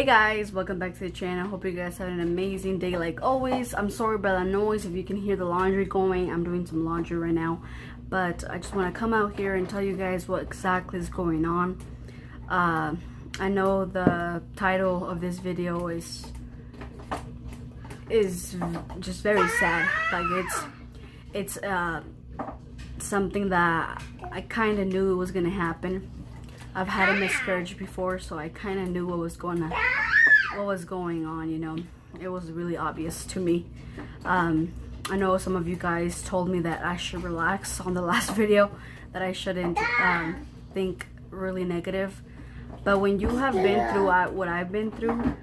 Guys, welcome back to the channel. Hope you guys had an amazing day like always. I'm sorry about the noise. If you can hear the laundry going, I'm doing some laundry right now, but I just want to come out here and tell you guys what exactly is going on. I know the title of this video is just very sad. Like it's something that I kind of knew was gonna happen. I've had a miscarriage before, so I kind of knew what was going on, you know. It was really obvious to me. I know some of you guys told me that I should relax on the last video, that I shouldn't think really negative. But when you have been through what I've been through,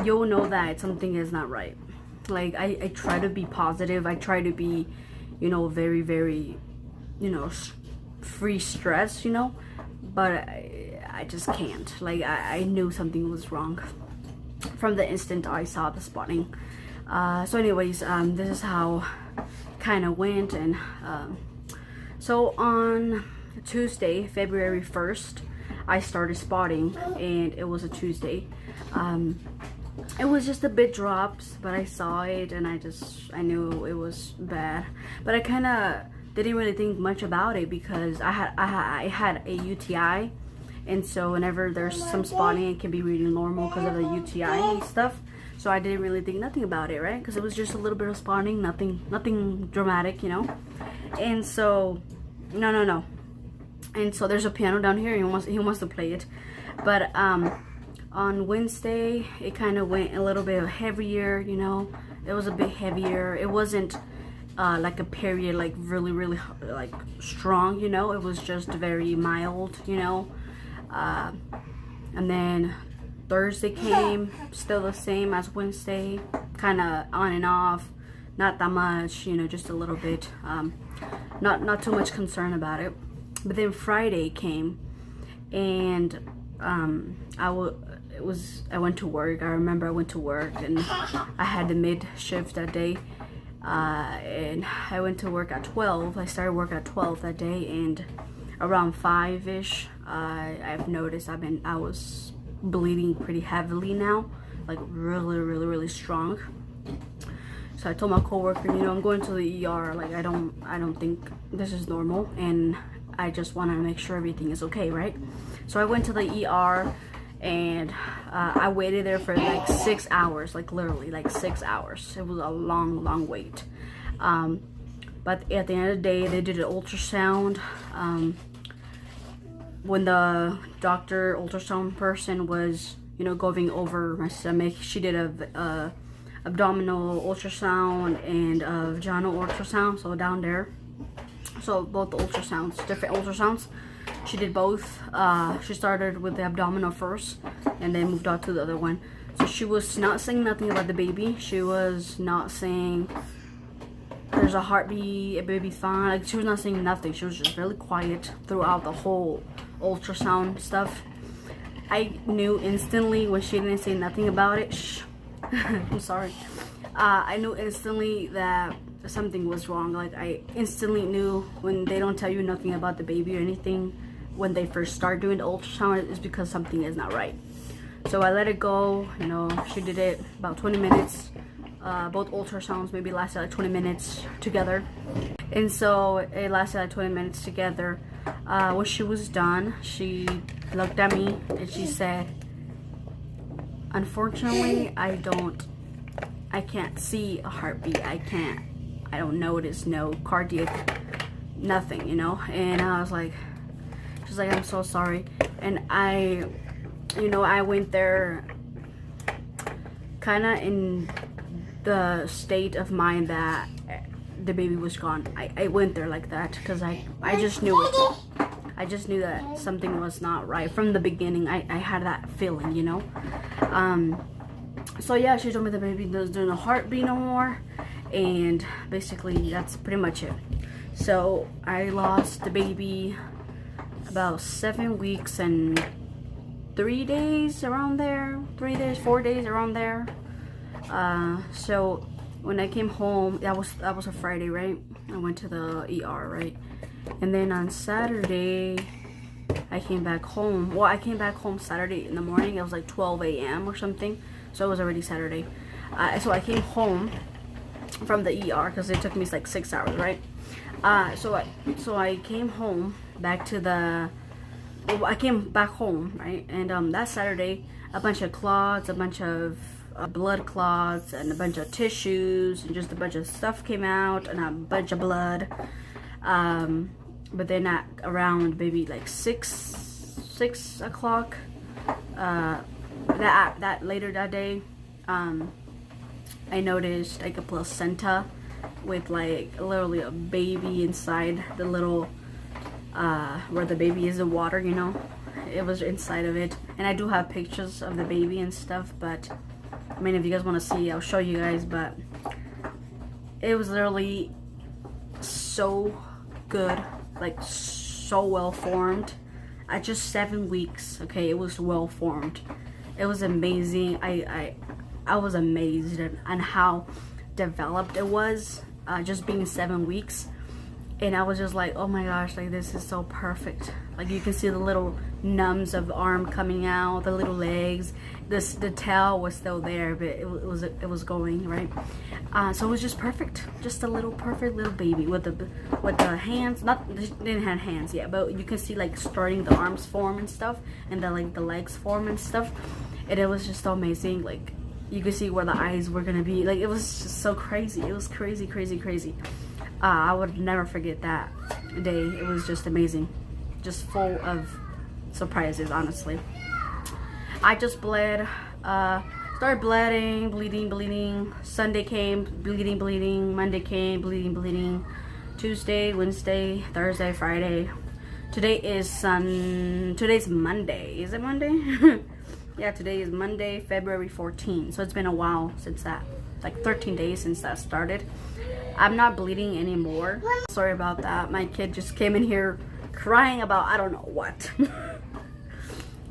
you'll know that something is not right. Like, I try to be positive. I try to be, you know, very, very, you know, free stress, you know. But I just can't. Like, I knew something was wrong from the instant I saw the spotting. So anyways, this is how it kind of went. And so on Tuesday, February 1st, I started spotting, and it was a Tuesday. It was just a bit dropped, but I saw it, and I knew it was bad. But I kind of didn't really think much about it because I had a UTI, and so whenever there's some spotting, it can be really normal because of the UTI and stuff. So I didn't really think nothing about it, right? Because it was just a little bit of spotting, nothing dramatic, you know. And so no. And so there's a piano down here. He wants to play it, but on Wednesday it kind of went a little bit heavier, you know. It was a bit heavier. It wasn't like a period, like really like strong, you know. It was just very mild, you know. And then Thursday came, still the same as Wednesday, kind of on and off, not that much, you know, just a little bit. Not too much concern about it. But then Friday came, and I went to work. I remember I went to work, and I had the mid shift that day. And I went to work at 12. I started work at 12 that day, and around 5-ish, I've noticed I was bleeding pretty heavily now, like really strong. So I told my coworker, you know, I'm going to the ER. Like, I don't think this is normal, and I just want to make sure everything is okay, right? So I went to the ER, and I waited there for like 6 hours, like literally like 6 hours. It was a long wait. But at the end of the day, they did an ultrasound. When the ultrasound person was, you know, going over my stomach, she did a abdominal ultrasound and a vaginal ultrasound, so down there. So both ultrasounds, different ultrasounds. She did both. She started with the abdominal first, and then moved on to the other one. So she was not saying nothing about the baby. She was not saying there's a heartbeat, a baby's fine. Like, she was not saying nothing. She was just really quiet throughout the whole ultrasound stuff. I knew instantly when she didn't say nothing about it. I'm sorry. I knew instantly that something was wrong. Like, I instantly knew when they don't tell you nothing about the baby or anything when they first start doing the ultrasound, is because something is not right. So I let it go, you know. She did it about 20 minutes. Both ultrasounds maybe lasted like 20 minutes together, and so it lasted like 20 minutes together. When she was done, she looked at me and she said, unfortunately, I can't see a heartbeat. I don't notice no cardiac, nothing, you know. And I was like, she's like, I'm so sorry. And I went there kind of in the state of mind that the baby was gone. I went there like that because I just knew it. I just knew that something was not right from the beginning. I had that feeling, you know. So yeah, she told me the baby doesn't no heartbeat no more, and basically that's pretty much it. So I lost the baby about 7 weeks and 3 days, around there. 3 days, 4 days, around there. So when I came home, that was a Friday, right? I went to the ER, right? And then on Saturday, I came back home. Well, I came back home Saturday in the morning. It was like 12 a.m. or something. So it was already Saturday. So I came home from the ER because it took me like 6 hours, right? So I came home back to the. I came back home, right? And that Saturday, a bunch of clots, a bunch of blood clots, and a bunch of tissues, and just a bunch of stuff came out, and a bunch of blood. But then at around maybe like 6 o'clock, that later that day, I noticed like a placenta with like literally a baby inside the little where the baby is in water, you know. It was inside of it, and I do have pictures of the baby and stuff, but I mean, if you guys want to see, I'll show you guys. But it was literally so good, like so well formed at just 7 weeks. Okay, it was well formed. It was amazing. I was amazed on how developed it was, just being 7 weeks. And I was just like, oh my gosh, like this is so perfect. Like you can see the little nubs of the arm coming out, the little legs. The tail was still there, but it was going, right. So it was just perfect, just a little perfect little baby with the hands. Not, they didn't have hands yet, but you can see like starting the arms form and stuff, and then like the legs form and stuff. And it was just so amazing. Like you could see where the eyes were gonna be. Like it was just so crazy. It was crazy, crazy, crazy. I would never forget that day. It was just amazing, just full of surprises, honestly. I just bled, started bleeding. Sunday came, bleeding. Monday came, bleeding. Tuesday, Wednesday, Thursday, Friday. Today's Monday. Is it Monday? Yeah, today is Monday, February 14th. So it's been a while since that, like 13 days since that started. I'm not bleeding anymore. Sorry about that. My kid just came in here crying about I don't know what.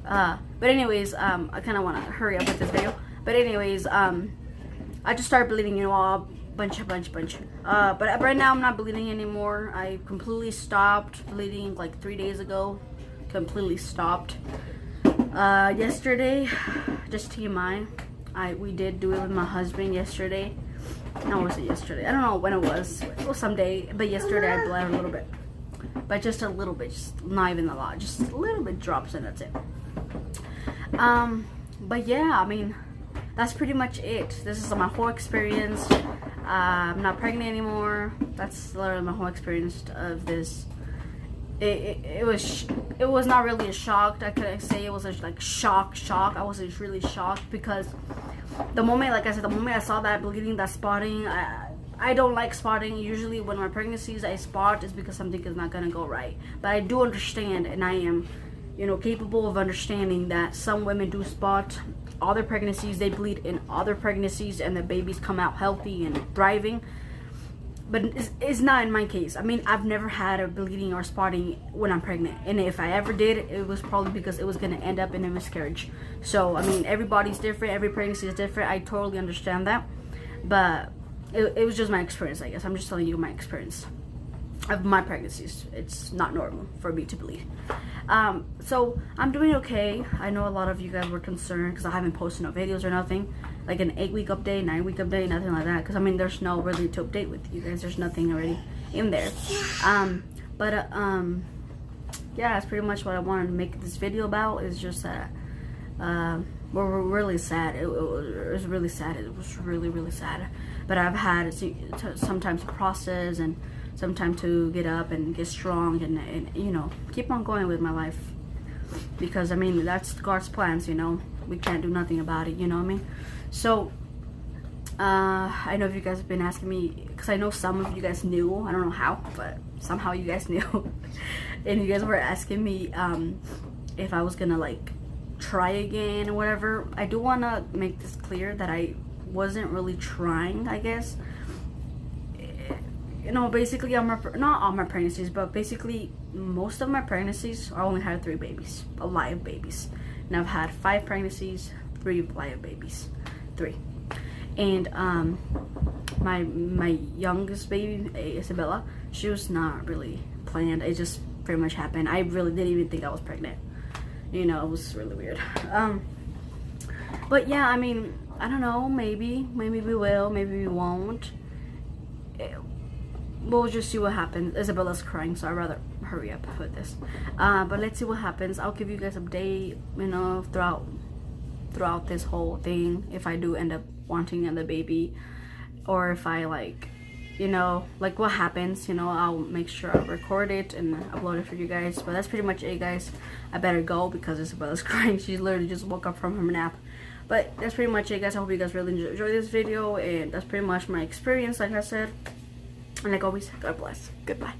But anyways, I kind of want to hurry up with this video. But anyways, I just started bleeding, you know, a bunch. But right now I'm not bleeding anymore. I completely stopped bleeding like 3 days ago. Completely stopped. Yesterday, just TMI, we did do it with my husband yesterday. No, was it yesterday? I don't know when it was. It was someday, but yesterday I bled a little bit. But just a little bit, just not even a lot. Just a little bit drops and that's it. But yeah, I mean, that's pretty much it. This is my whole experience. I'm not pregnant anymore. That's literally my whole experience of this. It was not really a shock. I couldn't say it was a like shock. I wasn't really shocked because the moment, like I said, the moment I saw that bleeding, that spotting, I don't like spotting. Usually when my pregnancies I spot is because something is not gonna go right. But I do understand, and I am, you know, capable of understanding that some women do spot other pregnancies. They bleed in other pregnancies, and the babies come out healthy and thriving. But it's not in my case. I mean, I've never had a bleeding or spotting when I'm pregnant. And if I ever did, it was probably because it was going to end up in a miscarriage. So, I mean, everybody's different. Every pregnancy is different. I totally understand that. But it was just my experience, I guess. I'm just telling you my experience of my pregnancies. It's not normal for me to bleed. So, I'm doing okay. I know a lot of you guys were concerned because I haven't posted no videos or nothing. Like an 8-week update, 9-week update, nothing like that. Because, I mean, there's no really to update with you guys. There's nothing already in there. Yeah, that's pretty much what I wanted to make this video about. Is just that we're really sad. It was really sad. It was really, really sad. But I've had sometimes process and sometimes to get up and get strong and you know, keep on going with my life. Because, I mean, that's God's plans, you know. We can't do nothing about it, you know what I mean? So, I know if you guys have been asking me, because I know some of you guys knew, I don't know how, but somehow you guys knew. And you guys were asking me if I was gonna, like, try again or whatever. I do want to make this clear that I wasn't really trying, I guess. You know, basically, not all my pregnancies, but basically, most of my pregnancies, I only had 3 babies, alive babies. And I've had 5 pregnancies, 3 live babies, 3. And my youngest baby, Isabella, she was not really planned. It just pretty much happened. I really didn't even think I was pregnant. You know, it was really weird. But yeah, I mean, I don't know, maybe we will, maybe we won't. We'll just see what happens. Isabella's crying, so I'd rather hurry up with this. But let's see what happens. I'll give you guys an update, you know, throughout this whole thing, if I do end up wanting another baby, or if I, like, you know, like what happens, you know. I'll make sure I record it and upload it for you guys. But that's pretty much it, guys. I better go because Isabella's crying. She literally just woke up from her nap. But that's pretty much it, guys. I hope you guys really enjoy this video, and that's pretty much my experience, like I said. And like always, God bless. Goodbye.